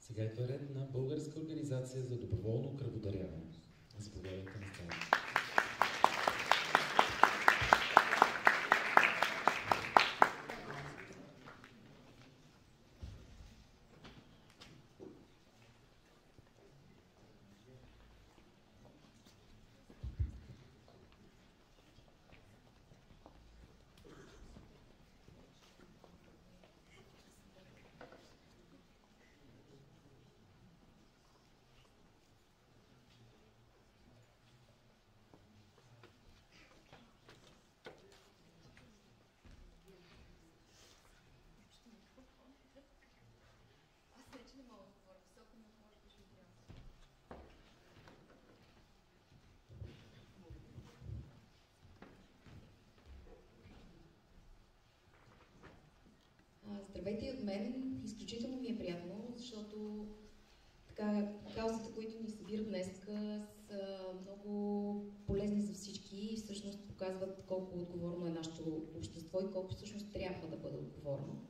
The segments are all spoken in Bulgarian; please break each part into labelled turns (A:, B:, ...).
A: Сега идва ред на Българска организация за доброволно кръводаряване. Заповядайте на сцената.
B: Здравейте от мен. Изключително ми е приятно, защото каузите, които ни събират днес, са много полезни за всички и всъщност показват колко отговорно е нашето общество и колко всъщност трябва да бъде отговорно.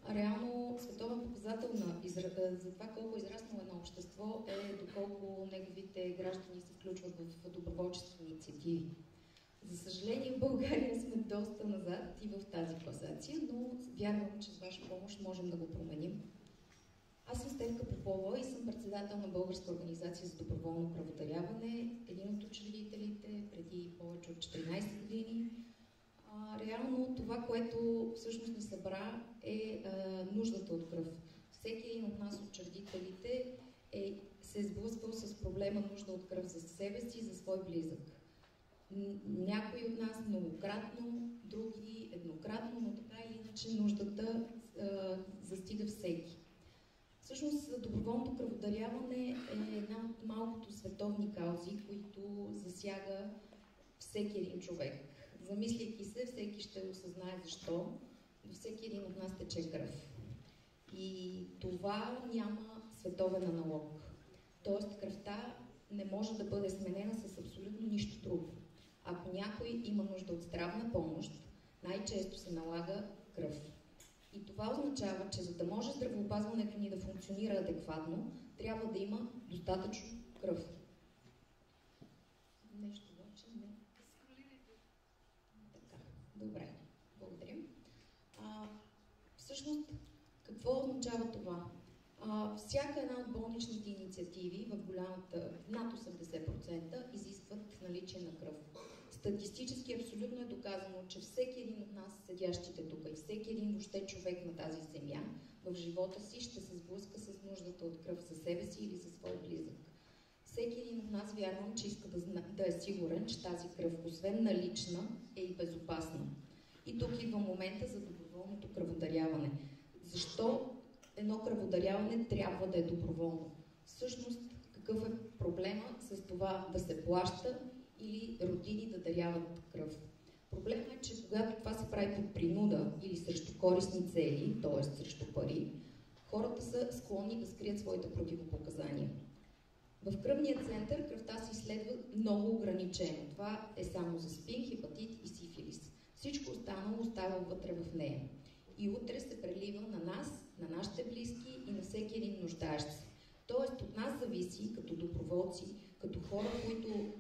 B: А реално световен показател за това колко е израснало едно общество е доколко неговите граждани се включват в доброволчески инициативи. За съжаление, в България сме доста назад и в тази класация, но вярвам, че с ваша помощ можем да го променим. Аз съм Стефка Попова и съм председател на Българска организация за доброволно кръводаряване, един от учредителите преди повече от 14 години. Реално това, което всъщност ни събра е нуждата от кръв. Всеки един от нас, учредителите, се е сблъсквал с проблема нужда от кръв за себе си и за свой близък. Някои от нас многократно, други еднократно, но така или иначе нуждата застига всеки. Всъщност доброволното кръводаряване е една от малкото световни каузи, които засяга всеки един човек. Замисляйки се, всеки ще осъзнае защо, но всеки един от нас тече кръв. И това няма световен аналог. Тоест кръвта не може да бъде сменена с абсолютно нищо друго. Ако някой има нужда от здравна помощ, най-често се налага кръв. И това означава, че за да може здравеопазването ни да функционира адекватно, трябва да има достатъчно кръв. Нещо обаче не. Така, добре, благодарим. Всъщност, какво означава това? Всяка една от болничните инициативи в над 80% изискват наличие на кръв. Статистически абсолютно е доказано, че всеки един от нас, седящите тук и всеки един въобще човек на тази земя, в живота си ще се сблъска с нуждата от кръв за себе си или за свой близък. Всеки един от нас вярвам, че иска да е сигурен, че тази кръв, освен налична, е и безопасна. И тук идва момента за доброволното кръводаряване. Защо едно кръводаряване трябва да е доброволно? Всъщност, какъв е проблема с това да се плаща или родини да даряват кръв? Проблемът е, че когато това се прави под принуда или срещу корисни цели, т.е. срещу пари, хората са склонни да скрият своите противопоказания. В кръвния център кръвта се изследва много ограничено. Това е само за СПИН, хепатит и сифилис. Всичко останало остава вътре в нея. И утре се прелива на нас, на нашите близки и на всеки един нуждаещ се. Тоест от нас зависи, като доброволци, като хора, които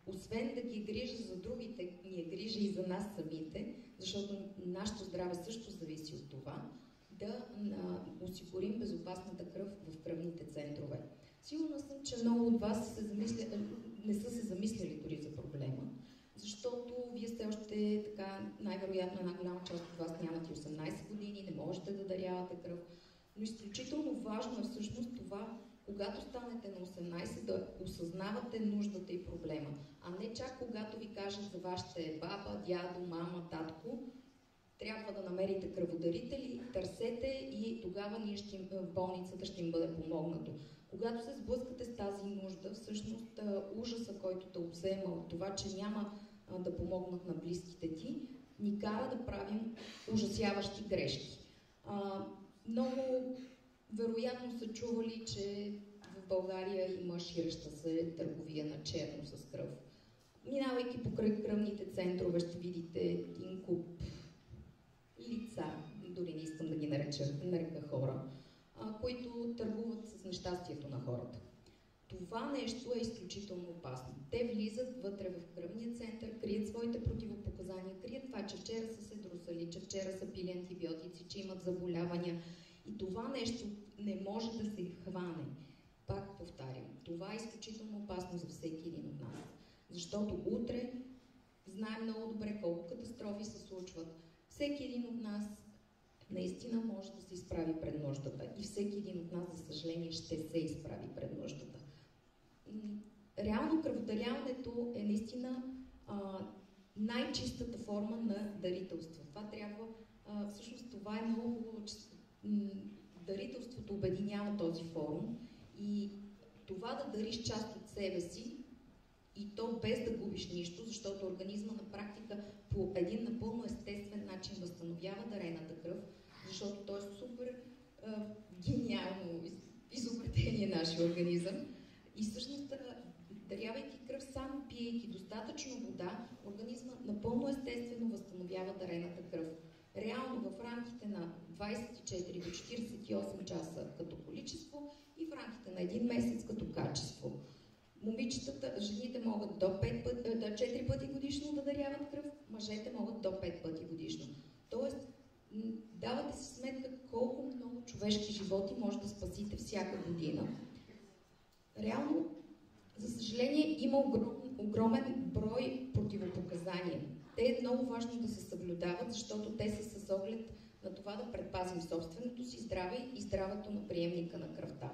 B: освен да ги грижа за другите, ни е грижа и за нас самите, защото нашето здраве също зависи от това, да осигурим безопасната кръв в кръвните центрове. Сигурна съм, че много от вас не са се замисляли дори за проблема, защото вие сте още така, най-вероятно една голяма част от вас нямат и 18 години, не можете да дарявате кръв. Но изключително важно е всъщност това, когато станете на 18, да осъзнавате нуждата и проблема, а не чак когато ви кажат за вашите баба, дядо, мама, татко, трябва да намерите кръводарители, търсете и тогава в болницата ще им бъде помогнато. Когато се сблъскате с тази нужда, всъщност ужаса, който те обзема от това, че няма да помогнат на близките ти, ни кара да правим ужасяващи грешки. Много вероятно са чували, че в България има ширеща се търговия на черно с кръв. Минавайки покрай кръвните центрове, ще видите един куп лица, дори не искам да ги нарека хора, които търгуват с нещастието на хората. Това нещо е изключително опасно. Те влизат вътре в кръвния център, крият своите противопоказания, крият това, че вчера са се друсали, че вчера са пили антибиотици, че имат заболявания. И това нещо не може да се хване. Пак повтарям, това е изключително опасно за всеки един от нас. Защото утре знаем много добре колко катастрофи се случват. Всеки един от нас наистина може да се изправи пред нуждата. И всеки един от нас, за съжаление, ще се изправи пред нуждата. Реално кръводаряването е наистина най-чистата форма на дарителство. Това трябва, всъщност това е много хубаво, че дарителството обединява този форум и това да дариш част от себе си и то без да губиш нищо, защото организма на практика по един напълно естествен начин възстановява дарената кръв, защото то е супер гениално изобретение нашия организъм. И всъщност, дарявайки кръв, само пиейки достатъчно вода, организма напълно естествено възстановява дарената кръв. Реално в рамките на 24 до 48 часа като количество и в рамките на един месец като качество. Момичетата, жените могат до 4 пъти годишно да даряват кръв, мъжете могат до 5 пъти годишно. Тоест, давате си сметка колко много човешки животи може да спасите всяка година. Реално, за съжаление, има огромен брой противопоказания. Те е много важно да се съблюдават, защото те са с оглед на това да предпазим собственото си здраве и здравето на приемника на кръвта.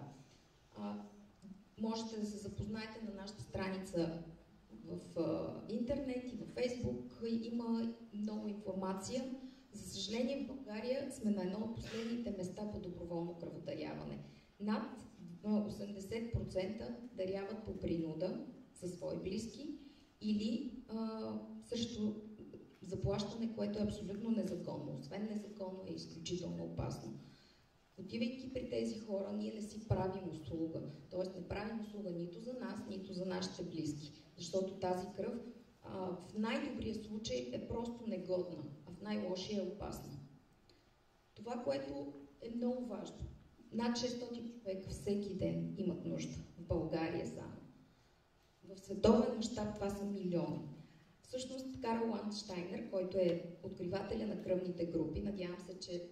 B: Можете да се запознаете на нашата страница в интернет и във Фейсбук. Има много информация. За съжаление, в България сме на едно от последните места по доброволно кръводаряване. Над 80% даряват по принуда със свои близки или срещу заплащане, което е абсолютно незаконно. Освен незаконно е изключително опасно. Отивайки при тези хора, ние не си правим услуга. Тоест не правим услуга нито за нас, нито за нашите близки. Защото тази кръв в най-добрия случай е просто негодна, а в най-лошия е опасна. Това, което е много важно. Над 600 човека всеки ден имат нужда. В България само. В световен мащаб това са милиони. Всъщност Карл Ландштайнер, който е откривателя на кръвните групи, надявам се, че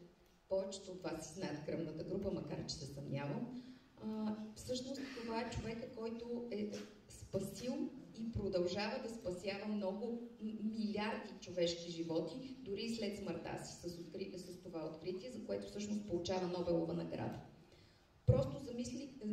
B: повечето от вас си знаят кръвната група, макар че се съмнявам, всъщност това е човека, който е спасил и продължава да спасява много милиарди човешки животи, дори и след смъртта си с това откритие, за което всъщност получава Нобелова награда. Просто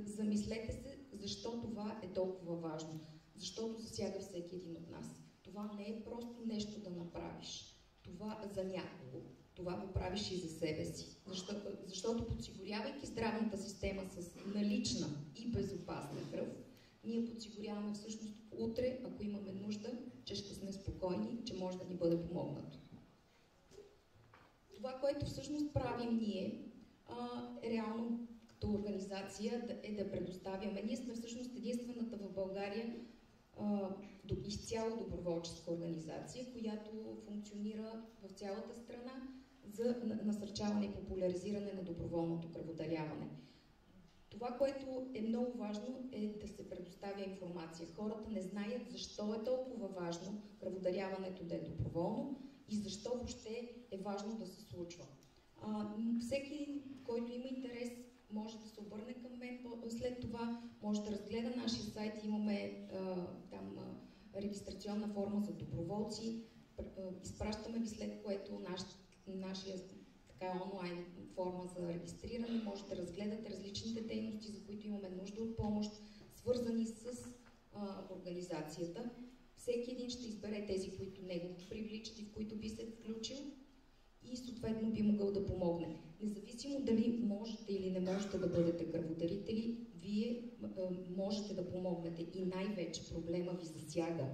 B: замислете се защо това е толкова важно. Защото засяга всеки един от нас. Това не е просто нещо да направиш. Това за някого. Това го правиш и за себе си. Защото подсигурявайки здравната система с налична и безопасна кръв, ние подсигуряваме всъщност утре, ако имаме нужда, че ще сме спокойни, че може да ни бъде помогнато. Това, което всъщност правим ние, реално като организация е да предоставяме. Ние сме всъщност единствената в България изцяло доброволческа организация, която функционира в цялата страна за насърчаване и популяризиране на доброволното кръводаряване. Това, което е много важно, е да се предоставя информация. Хората не знаят защо е толкова важно кръводаряването да е доброволно и защо въобще е важно да се случва. Всеки, който има интерес, може да се обърне към мен след това, може да разгледа нашия сайт, имаме там регистрационна форма за доброволци, изпращаме ви след което нашия онлайн форма за регистриране, може да разгледате различните дейности, за които имаме нужда от помощ, свързани с организацията. Всеки един ще избере тези, които него привличат и в които би се включил и съответно би могъл да помогне. Независимо дали можете или не можете да бъдете кръводарители, вие можете да помогнете и най-вече проблема ви засяга.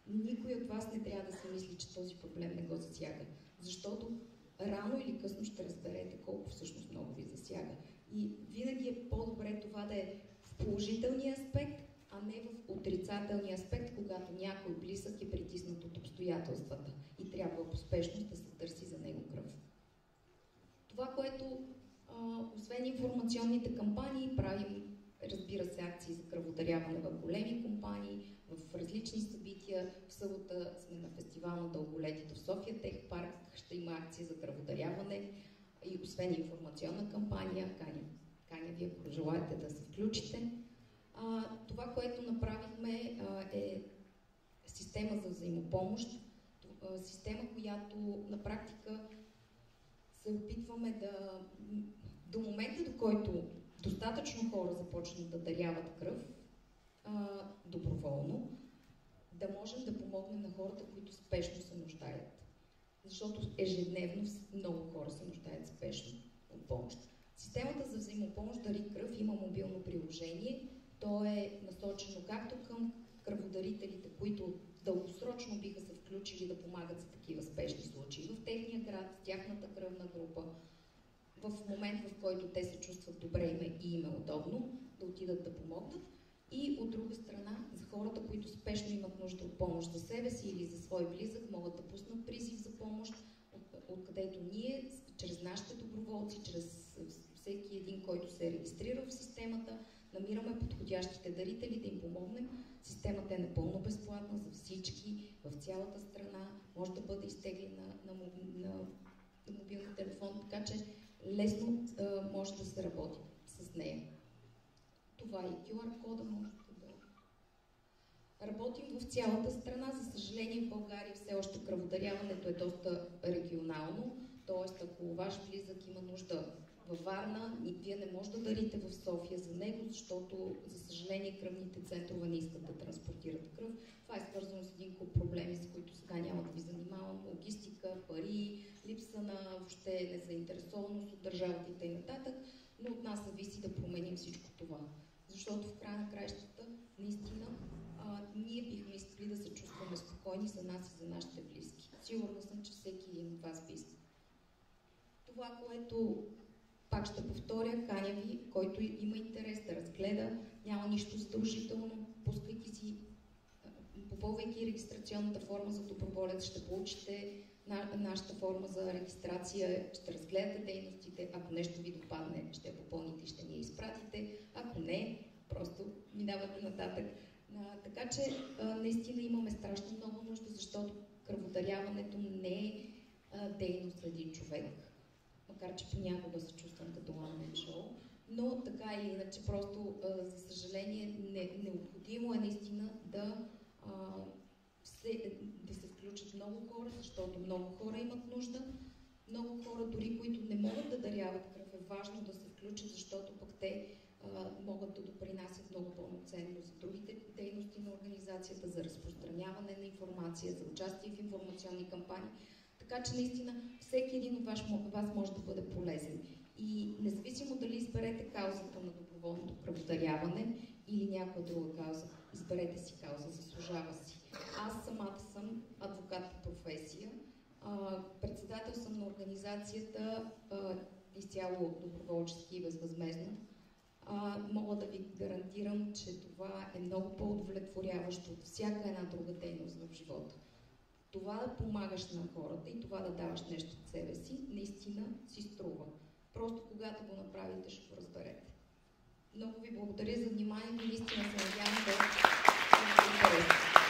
B: Никой от вас не трябва да си мисли, че този проблем не го засяга, защото рано или късно ще разберете колко всъщност много ви засяга. И винаги е по-добре това да е в положителния аспект, а не в отрицателния аспект, когато някой близък е притиснат от обстоятелствата и трябва по спешност да се търси за него кръв. Това, което Освен информационните кампании, правим, разбира се, акции за кръводаряване в големи компании, в различни събития. В събота сме на фестивал на дълголетието в София Тех Парк. Ще има акция за кръводаряване и освен информационна кампания, каня ви, ако желаете да се включите. Това, което направихме е система за взаимопомощ. Система, която на практика се опитваме до момента, до който достатъчно хора започнат да даряват кръв доброволно, да можем да помогнем на хората, които спешно се нуждаят. Защото ежедневно много хора се нуждаят спешно от помощ. Системата за взаимопомощ Дари кръв има мобилно приложение. То е насочено както към кръводарителите, които дългосрочно биха се включили да помагат за такива спешни случаи в техния град, в тяхната кръвна група, в момент, в който те се чувстват добре и им е удобно да отидат да помогнат. И от друга страна, за хората, които спешно имат нужда от помощ за себе си или за свой близък, могат да пуснат призив за помощ, откъдето ние, чрез нашите доброволци, чрез всеки един, който се е регистрирал в системата, намираме подходящите дарители да им помогнем. Системата е напълно безплатна за всички в цялата страна. Може да бъде изтеглена на мобилен телефон, така че лесно може да се работи с нея. Това и QR кода може да... Работим в цялата страна. За съжаление в България все още кръводаряването е доста регионално. Т.е. ако ваш близък има нужда във Варна, вие не може да дарите в София за него, защото, за съжаление, кръвните центрове не искат да транспортират кръв. Това е свързано с един куп проблеми, с които сега няма да ви занимавам. Логистика, пари, липса на въобще незаинтересованост от държавата и т.н. Но от нас зависи да променим всичко това. Защото в края на краищата, наистина, ние бихме искали да се чувстваме спокойни за нас и за нашите близки. Сигурна съм, че всеки един от вас би искал. Това, което пак ще повторя, каня ви, който има интерес да разгледа, няма нищо задължително, попълвайки регистрационната форма за доброволец, ще получите нашата форма за регистрация, ще разгледате дейностите, ако нещо ви допадне, ще я попълните и ще ни я изпратите, ако не, просто минавате нататък. Така че наистина имаме страшно много нужда, защото кръводаряването не е дейност за един човек. Макар че понякога се чувствам като one-man show, но така или иначе просто, за съжаление, необходимо е наистина да се включат много хора, защото много хора имат нужда. Много хора, дори които не могат да даряват кръв, е важно да се включат, защото пък те могат да допринасят много пълноценно за другите дейности на организацията, за разпространяване на информация, за участие в информационни кампании. Така че наистина всеки един от вас може да бъде полезен. И независимо дали изберете каузата на доброволното кръводаряване или някоя друга кауза, изберете си кауза, заслужава си. Аз самата съм адвокат по професия, председател съм на организацията изцяло доброволчески и безвъзмездно. Мога да ви гарантирам, че това е много по-удовлетворяващо от всяка една друга дейност в живота. Това да помагаш на хората и това да даваш нещо от себе си, наистина си струва. Просто когато го направите, ще го разберете. Много ви благодаря за вниманието и наистина се надявам да ви интересува.